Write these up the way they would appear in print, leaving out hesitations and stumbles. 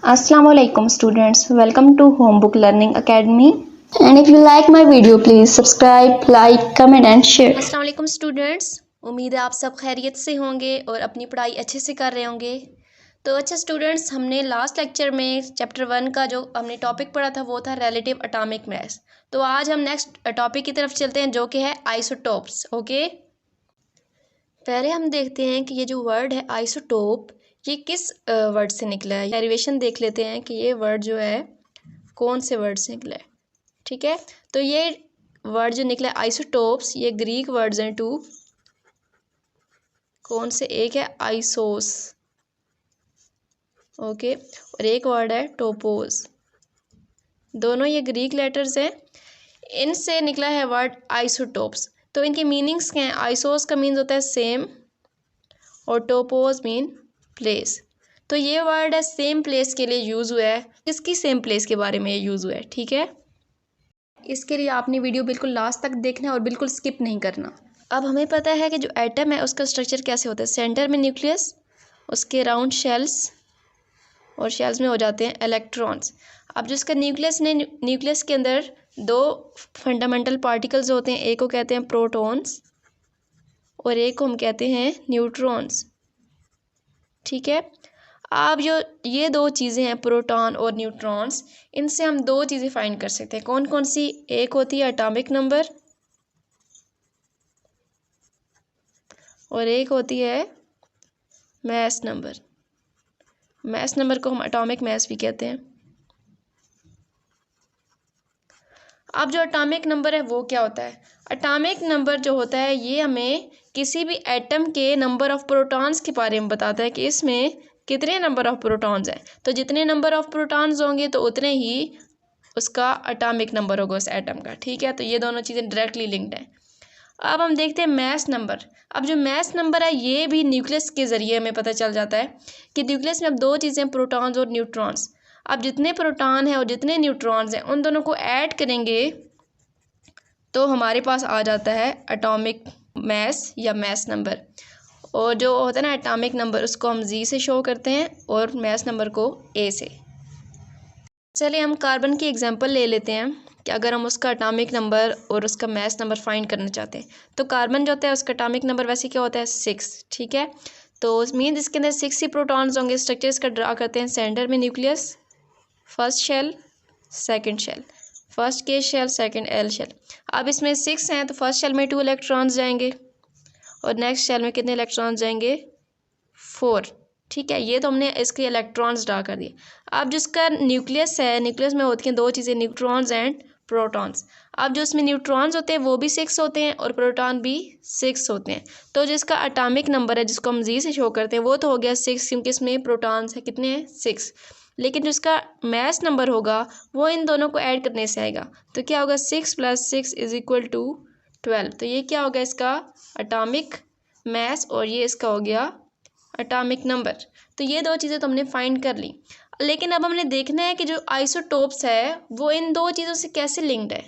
Assalamualaikum students, welcome to Homebook Learning Academy. And if you like my video, please subscribe, like, comment and share. अस्सलाम वालेकुम students, उम्मीद है आप सब खैरियत से होंगे और अपनी पढ़ाई अच्छे से कर रहे होंगे। तो अच्छा स्टूडेंट्स, हमने लास्ट लेक्चर में चैप्टर 1 का जो हमने टॉपिक पढ़ा था वो था रिलेटिव एटॉमिक मास। तो आज हम नेक्स्ट टॉपिक की तरफ चलते हैं जो कि है आइसोटोप्स। ओके, पहले हम देखते हैं कि ये जो वर्ड है आइसोटोप ये किस वर्ड से निकला है। डेरिवेशन देख लेते हैं कि ये वर्ड जो है कौन से वर्ड से निकला है। ठीक है, तो ये वर्ड जो निकला है आइसोटोप्स, ये ग्रीक वर्ड्स हैं टू। कौन से? एक है आइसोस, ओके, और एक वर्ड है टोपोस। दोनों ये ग्रीक लेटर्स हैं, इनसे निकला है वर्ड आइसोटोप्स। तो इनके मीनिंग्स क्या हैं? आइसोस का मीन्स होता है सेम और टोपोस मीन प्लेस। तो ये वर्ड है सेम प्लेस के लिए यूज़ हुआ है। किसकी सेम प्लेस के बारे में ये यूज़ हुआ है? ठीक है, इसके लिए आपने वीडियो बिल्कुल लास्ट तक देखना है और बिल्कुल स्किप नहीं करना। अब हमें पता है कि जो एटम है उसका स्ट्रक्चर कैसे होता है। सेंटर में न्यूक्लियस, उसके राउंड शेल्स, और शेल्स में हो जाते हैं इलेक्ट्रॉन्स। अब जो इसका न्यूक्लियस के अंदर दो फंडामेंटल पार्टिकल्स होते हैं, एक को कहते हैं प्रोटॉन्स और एक को हम कहते हैं न्यूट्रॉन्स। ठीक है, अब जो ये दो चीज़ें हैं प्रोटॉन और न्यूट्रॉन्स, इनसे हम दो चीज़ें फाइंड कर सकते हैं। कौन कौन सी? एक होती है एटॉमिक नंबर और एक होती है मास नंबर। मास नंबर को हम एटॉमिक मास भी कहते हैं। अब जो एटॉमिक नंबर है वो क्या होता है? एटॉमिक नंबर जो होता है ये हमें किसी भी एटम के नंबर ऑफ प्रोटॉन्स के बारे में बताता है कि इसमें कितने नंबर ऑफ प्रोटॉन्स हैं। तो जितने नंबर ऑफ प्रोटॉन्स होंगे तो उतने ही उसका एटॉमिक नंबर होगा उस एटम का। ठीक है, तो ये दोनों चीज़ें डायरेक्टली लिंक्ड हैं। अब हम देखते हैं मास नंबर। अब जो मास नंबर है ये भी न्यूक्लियस के ज़रिए हमें पता चल जाता है कि न्यूक्लियस में अब दो चीज़ें प्रोटॉन्स और न्यूट्रॉन्स। अब जितने प्रोटॉन हैं और जितने न्यूट्रॉन्स हैं उन दोनों को ऐड करेंगे तो हमारे पास आ जाता है एटॉमिक मास या मास नंबर। और जो होता है ना एटॉमिक नंबर, उसको हम जी से शो करते हैं और मास नंबर को ए से। चलिए हम कार्बन की एग्जांपल ले लेते हैं कि अगर हम उसका एटॉमिक नंबर और उसका मास नंबर फाइंड करना चाहते हैं तो कार्बन जो होता है उसका एटॉमिक नंबर वैसे क्या होता है? 6। ठीक है, तो मीन्स इसके अंदर 6 ही प्रोटॉन्स होंगे। स्ट्रक्चर इसका ड्रा करते हैं। सेंटर में nucleus, first shell, second shell, first K shell, second L shell. अब इसमें 6 हैं तो फर्स्ट शेल में 2 इलेक्ट्रॉन्स जाएंगे और नेक्स्ट शेल में कितने इलेक्ट्रॉन्स जाएंगे? 4। ठीक है, ये तो हमने इसके इलेक्ट्रॉन्स ड्रा कर दिए। अब जिसका न्यूक्लियस है, न्यूक्लियस में होती हैं दो चीज़ें, न्यूट्रॉन्स एंड प्रोटॉन्स। अब जो इसमें न्यूट्रॉन्स होते हैं वो भी 6 होते हैं और प्रोटॉन भी 6 होते हैं। तो जिसका एटॉमिक नंबर है जिसको हम जी से शो करते हैं वो तो हो गया 6, क्योंकि इसमें प्रोटॉन्स है कितने हैं? 6। लेकिन जो इसका मास नंबर होगा वो इन दोनों को ऐड करने से आएगा। तो क्या होगा? 6 + 6 = 12। तो ये क्या होगा? इसका एटॉमिक मास और ये इसका हो गया एटॉमिक नंबर। तो ये दो चीज़ें तो हमने फाइंड कर ली। लेकिन अब हमने देखना है कि जो आइसोटोप्स है वो इन दो चीज़ों से कैसे लिंक्ड है।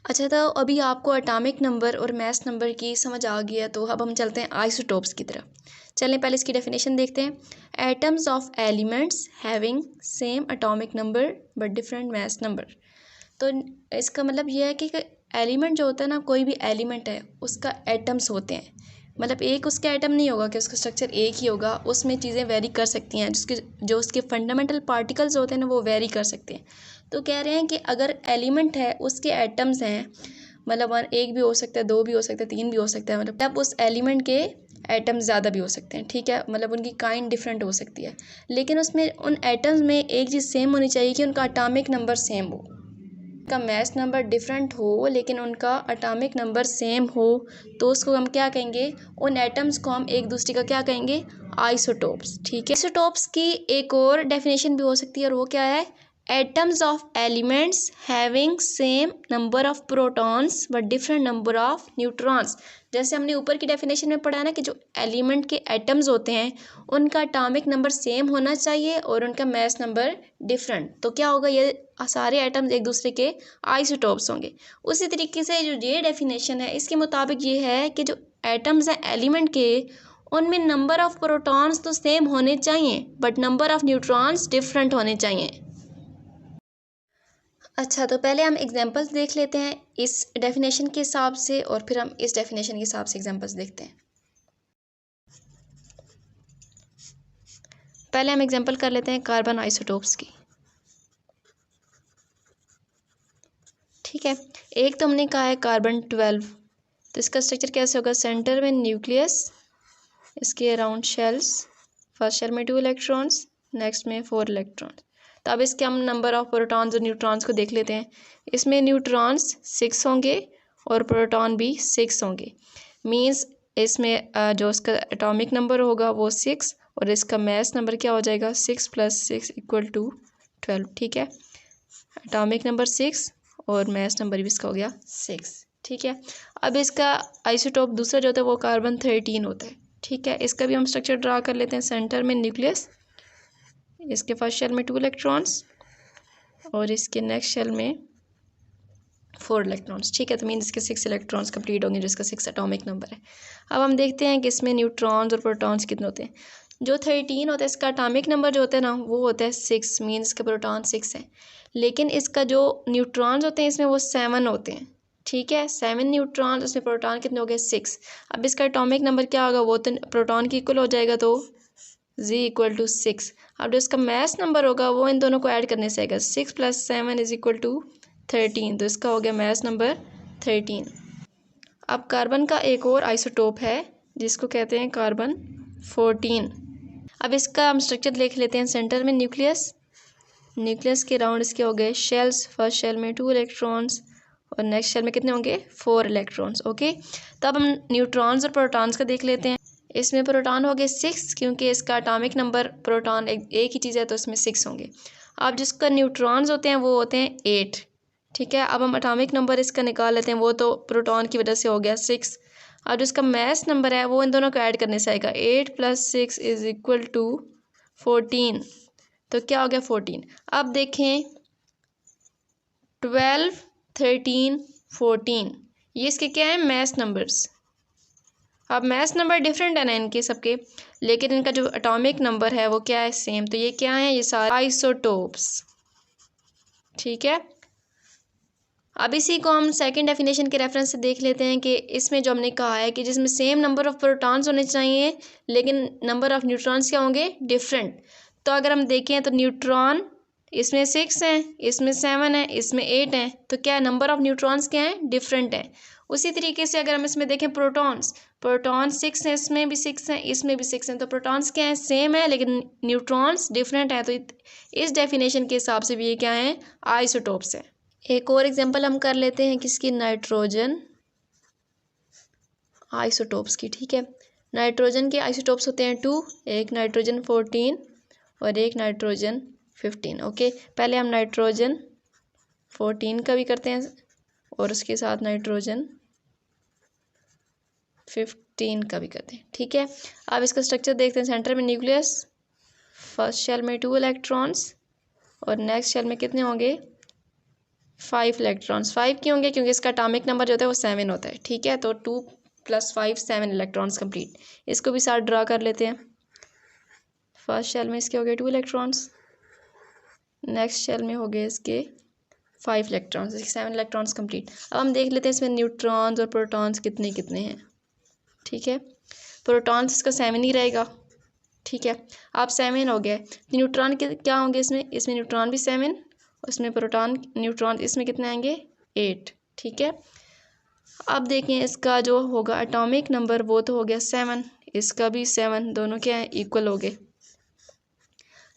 अच्छा, तो अभी आपको एटॉमिक नंबर और मास नंबर की समझ आ गई है, तो अब हम चलते हैं आइसोटोप्स की तरफ। चलें पहले इसकी डेफिनेशन देखते हैं। Atoms of elements having same atomic number but different mass number. तो इसका मतलब ये है कि एलिमेंट जो होता है ना, कोई भी एलिमेंट है उसका एटम्स होते हैं। मतलब एक उसका एटम नहीं होगा कि उसका स्ट्रक्चर एक ही होगा, उसमें चीज़ें वेरी कर सकती हैं। जो उसके फंडामेंटल पार्टिकल्स होते हैं ना वो वेरी कर सकते हैं। तो कह रहे हैं कि अगर एलिमेंट है उसके एटम्स हैं, मतलब एक भी हो सकता है, 2 भी हो सकता है, 3 भी हो सकता है, मतलब उस एलिमेंट के एटम्स ज़्यादा भी हो सकते हैं। ठीक है, मतलब उनकी काइंड डिफरेंट हो सकती है, लेकिन उसमें उन एटम्स में एक चीज़ सेम होनी चाहिए कि उनका एटॉमिक नंबर सेम हो। का मास नंबर डिफरेंट हो लेकिन उनका एटॉमिक नंबर सेम हो तो उसको हम क्या कहेंगे? उन एटम्स को हम एक दूसरे का क्या कहेंगे? आइसोटोप्स। ठीक है, आइसोटोप्स की एक और डेफिनेशन भी हो सकती है और वो क्या है? Atoms of elements having same number of protons but different number of neutrons. जैसे हमने ऊपर की डेफिनेशन में पढ़ा ना कि जो एलिमेंट के एटम्स होते हैं उनका एटॉमिक नंबर सेम होना चाहिए और उनका मास नंबर डिफरेंट। तो क्या होगा? ये सारे एटम्स एक दूसरे के आइसोटोप्स होंगे। उसी तरीके से जो ये डेफिनेशन है इसके मुताबिक ये है कि जो एटम्स हैं एलिमेंट के उनमें नंबर ऑफ प्रोटॉन्स तो सेम होने चाहिए but number of neutrons different होने चाहिए। अच्छा, तो पहले हम एग्जांपल्स देख लेते हैं इस डेफिनेशन के हिसाब से और फिर हम इस डेफिनेशन के हिसाब से एग्जांपल्स देखते हैं। पहले हम एग्जांपल कर लेते हैं कार्बन आइसोटोप्स की। ठीक है, एक तो हमने कहा है कार्बन 12, तो इसका स्ट्रक्चर कैसे होगा? सेंटर में न्यूक्लियस, इसके अराउंड शेल्स, फर्स्ट शेल में 2 इलेक्ट्रॉन्स, नेक्स्ट में 4 इलेक्ट्रॉन्स। तो अब इसके हम नंबर ऑफ प्रोटॉन्स और न्यूट्रॉन्स को देख लेते हैं। इसमें न्यूट्रॉन्स 6 होंगे और प्रोटॉन भी 6 होंगे। मींस इसमें जो इसका एटॉमिक नंबर होगा वो 6 और इसका मास नंबर क्या हो जाएगा? 6 + 6 = 12। ठीक है, एटॉमिक नंबर 6 और मास नंबर भी इसका हो गया 6। ठीक है, अब इसका आइसोटोप दूसरा जो होता है वो कार्बन 13 होता है। ठीक है, इसका भी हम स्ट्रक्चर ड्रा कर लेते हैं। सेंटर में न्यूक्लियस, इसके फर्स्ट शेल में 2 इलेक्ट्रॉन्स और इसके नेक्स्ट शेल में 4 इलेक्ट्रॉन्स। ठीक है, तो मीन इसके 6 इलेक्ट्रॉन्स कंप्लीट होंगे जिसका 6 एटॉमिक नंबर है। अब हम देखते हैं कि इसमें न्यूट्रॉन्स और प्रोटॉन्स कितने होते हैं। जो 13 होता है इसका एटॉमिक नंबर जो होता है ना वो होता है 6, मीन इसके प्रोटॉन 6 हैं। लेकिन इसका जो न्यूट्रॉन्स होते हैं इसमें वो 7 होते हैं। ठीक है, 7 न्यूट्रॉन्स, उसमें प्रोटॉन कितने हो गए? 6। अब इसका एटॉमिक नंबर क्या होगा? वो तो प्रोटॉन की इक्वल हो जाएगा, तो Z = 6। अब जो इसका मास नंबर होगा वो इन दोनों को ऐड करने से आएगा। 6 + 7 = 13, तो इसका हो गया मास नंबर 13। अब कार्बन का एक और आइसोटोप है जिसको कहते हैं कार्बन 14। अब इसका हम स्ट्रक्चर देख लेते हैं। सेंटर में न्यूक्लियस, न्यूक्लियस के राउंड इसके हो गए शेल्स, फर्स्ट शेल में 2 इलेक्ट्रॉन्स और नेक्स्ट शेल में कितने होंगे? 4 इलेक्ट्रॉन्स। ओके, तो अब हम न्यूट्रॉन्स और प्रोटॉन्स का देख लेते हैं। इसमें प्रोटॉन हो गए 6 क्योंकि इसका एटॉमिक नंबर प्रोटॉन एक ही चीज़ है तो इसमें 6 होंगे। अब जिसका न्यूट्रॉन्स होते हैं वो होते हैं 8। ठीक है, अब हम एटॉमिक नंबर इसका निकाल लेते हैं। वो तो प्रोटॉन की वजह से हो गया 6। अब जिसका मास नंबर है वो इन दोनों को ऐड करने से आएगा। 8 + 6 = 14, तो क्या हो गया? 14। अब देखें 12, 13, 14, ये इसके क्या है? मास नंबर्स। अब मास नंबर डिफरेंट है ना इनके सबके, लेकिन इनका जो एटॉमिक नंबर है वो क्या है? सेम। तो ये क्या है? ये सारे आइसोटोप्स। ठीक है, अब इसी को हम सेकंड डेफिनेशन के रेफरेंस से देख लेते हैं कि इसमें जो हमने कहा है कि जिसमें सेम नंबर ऑफ प्रोटॉन्स होने चाहिए लेकिन नंबर ऑफ न्यूट्रॉन्स क्या होंगे? डिफरेंट। तो अगर हम देखें तो न्यूट्रॉन इसमें 6 हैं, इसमें 7 है, इसमें 8 हैं, तो क्या है? नंबर ऑफ न्यूट्रॉन्स क्या है? डिफरेंट है। उसी तरीके से अगर हम इसमें देखें प्रोटॉन्स, प्रोटॉन 6 हैं, इसमें भी 6 हैं, इसमें भी 6 हैं, तो प्रोटॉन्स क्या है? सेम है लेकिन न्यूट्रॉन्स डिफरेंट है। तो इस डेफिनेशन के हिसाब से भी ये क्या है? आइसोटोप्स है। एक और एग्जांपल हम कर लेते हैं किसकी? नाइट्रोजन आइसोटोप्स की। ठीक है, नाइट्रोजन के आइसोटोप्स होते हैं 2, एक नाइट्रोजन 14 और एक नाइट्रोजन 15। ओके, पहले हम नाइट्रोजन 14 का भी करते हैं और उसके साथ नाइट्रोजन 15 का भी करते हैं। ठीक है, अब इसका स्ट्रक्चर देखते हैं। सेंटर में न्यूक्लियस, फर्स्ट शेल में 2 इलेक्ट्रॉन्स और नेक्स्ट शेल में कितने होंगे? 5 इलेक्ट्रॉन्स। 5 क्यों होंगे? क्योंकि इसका एटॉमिक नंबर जो होता है वो 7 होता है। ठीक है, तो 2 + 5 7 इलेक्ट्रॉन्स कंप्लीट। इसको भी साथ ड्रा कर लेते हैं। फर्स्ट शेल में इसके हो गए 2 इलेक्ट्रॉन्स, नेक्स्ट शेल में हो गए इसके 5 इलेक्ट्रॉन्स, 7 इलेक्ट्रॉन्स कंप्लीट। अब हम देख लेते हैं इसमें न्यूट्रॉन्स और प्रोटॉन्स कितने कितने हैं। ठीक है, प्रोटॉन्स इसका 7 ही रहेगा। ठीक है, अब 7 हो गया। न्यूट्रॉन के क्या होंगे इसमें? इसमें न्यूट्रॉन भी 7, उसमें प्रोटॉन न्यूट्रॉन इसमें कितने आएंगे? 8। ठीक है, अब देखें इसका जो होगा एटॉमिक नंबर वो तो हो गया 7, इसका भी 7, दोनों क्या है? इक्वल हो गए।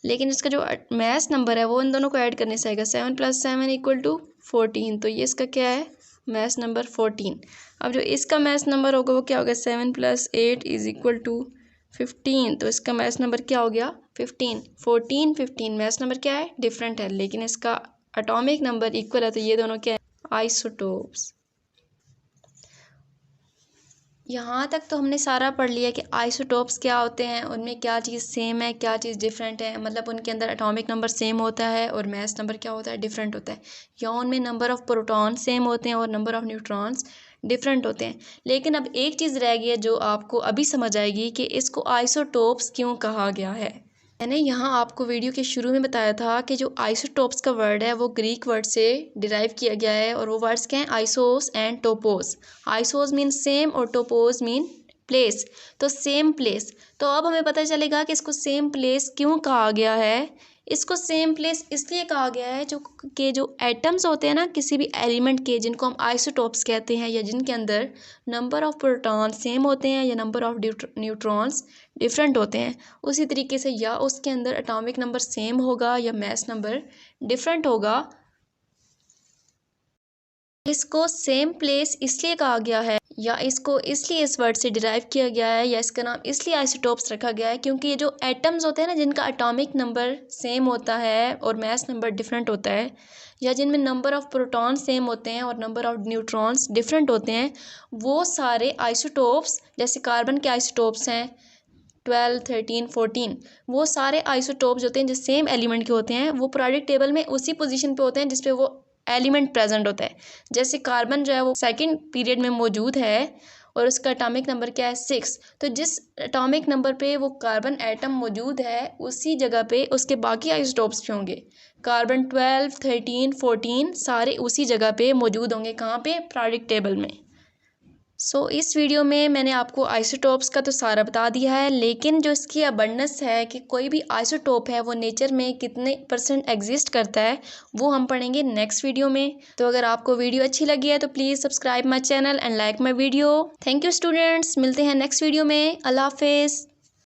लेकिन इसका जो मास नंबर है वो इन दोनों को ऐड करने से आएगा। 7 + 7 = 14, तो ये इसका क्या है? Mass number 14। अब जो इसका मास नंबर होगा वो क्या होगा? 7 + 8 = 15, तो इसका मास नंबर क्या हो गया? 15। 14, 15 मास नंबर क्या है? डिफरेंट है, लेकिन इसका एटॉमिक नंबर इक्वल है, तो ये दोनों क्या है? आइसोटोप्स। यहाँ तक तो हमने सारा पढ़ लिया कि आइसोटोप्स क्या होते हैं, उनमें क्या चीज़ सेम है, क्या चीज़ डिफरेंट है। मतलब उनके अंदर एटॉमिक नंबर सेम होता है और मास नंबर क्या होता है? डिफरेंट होता है। या उनमें नंबर ऑफ़ प्रोटॉन सेम होते हैं और नंबर ऑफ़ न्यूट्रॉन्स डिफरेंट होते हैं। लेकिन अब एक चीज़ रह गई है जो आपको अभी समझ आएगी कि इसको आइसोटोप्स क्यों कहा गया है। मैंने यहाँ आपको वीडियो के शुरू में बताया था कि जो आइसोटोप्स का वर्ड है वो ग्रीक वर्ड से डिराइव किया गया है और वो वर्ड्स क्या हैं, आइसोस एंड टोपोस। आइसोस मीन सेम और टोपोस मीन प्लेस, तो सेम प्लेस। तो अब हमें पता चलेगा कि इसको सेम प्लेस क्यों कहा गया है। इसको सेम प्लेस इसलिए कहा गया है जो एटम्स होते हैं ना किसी भी एलिमेंट के, जिनको हम आइसोटोप्स कहते हैं, या जिनके अंदर नंबर ऑफ प्रोटॉन सेम होते हैं या नंबर ऑफ न्यूट्रॉन्स डिफरेंट होते हैं, उसी तरीके से या उसके अंदर एटॉमिक नंबर सेम होगा या मास नंबर डिफरेंट होगा। इसको सेम प्लेस इसलिए कहा गया है या इसको इसलिए इस वर्ड से डिराइव किया गया है या इसका नाम इसलिए आइसोटोप्स रखा गया है क्योंकि ये जो एटम्स होते हैं ना जिनका एटॉमिक नंबर सेम होता है और मास नंबर डिफरेंट होता है, या जिनमें नंबर ऑफ प्रोटॉन सेम होते हैं और नंबर ऑफ न्यूट्रॉन्स डिफरेंट होते हैं, वो सारे आइसोटोप्स, जैसे कार्बन के आइसोटोप्स हैं 12, 13, 14, वो सारे आइसोटोप्स होते हैं जो सेम एलिमेंट के होते हैं, वो पीरियोडिक टेबल में उसी पोजीशन पे होते हैं जिसपे वो एलिमेंट प्रेजेंट होता है। जैसे कार्बन जो है वो सेकंड पीरियड में मौजूद है और उसका एटॉमिक नंबर क्या है 6, तो जिस एटॉमिक नंबर पे वो कार्बन एटम मौजूद है उसी जगह पे उसके बाकी आइसोटोप्स भी होंगे। कार्बन 12, 13, 14 सारे उसी जगह पे मौजूद होंगे, कहाँ पे, पीरियोडिक टेबल में। इस वीडियो में मैंने आपको आइसोटोप्स का तो सारा बता दिया है, लेकिन जो इसकी अबंडेंस है कि कोई भी आइसोटोप है वो नेचर में कितने % एग्जिस्ट करता है, वो हम पढ़ेंगे नेक्स्ट वीडियो में। तो अगर आपको वीडियो अच्छी लगी है तो please subscribe my channel and like my video. Thank you students, मिलते हैं नेक्स्ट वीडियो में। अल्लाह हाफिज़।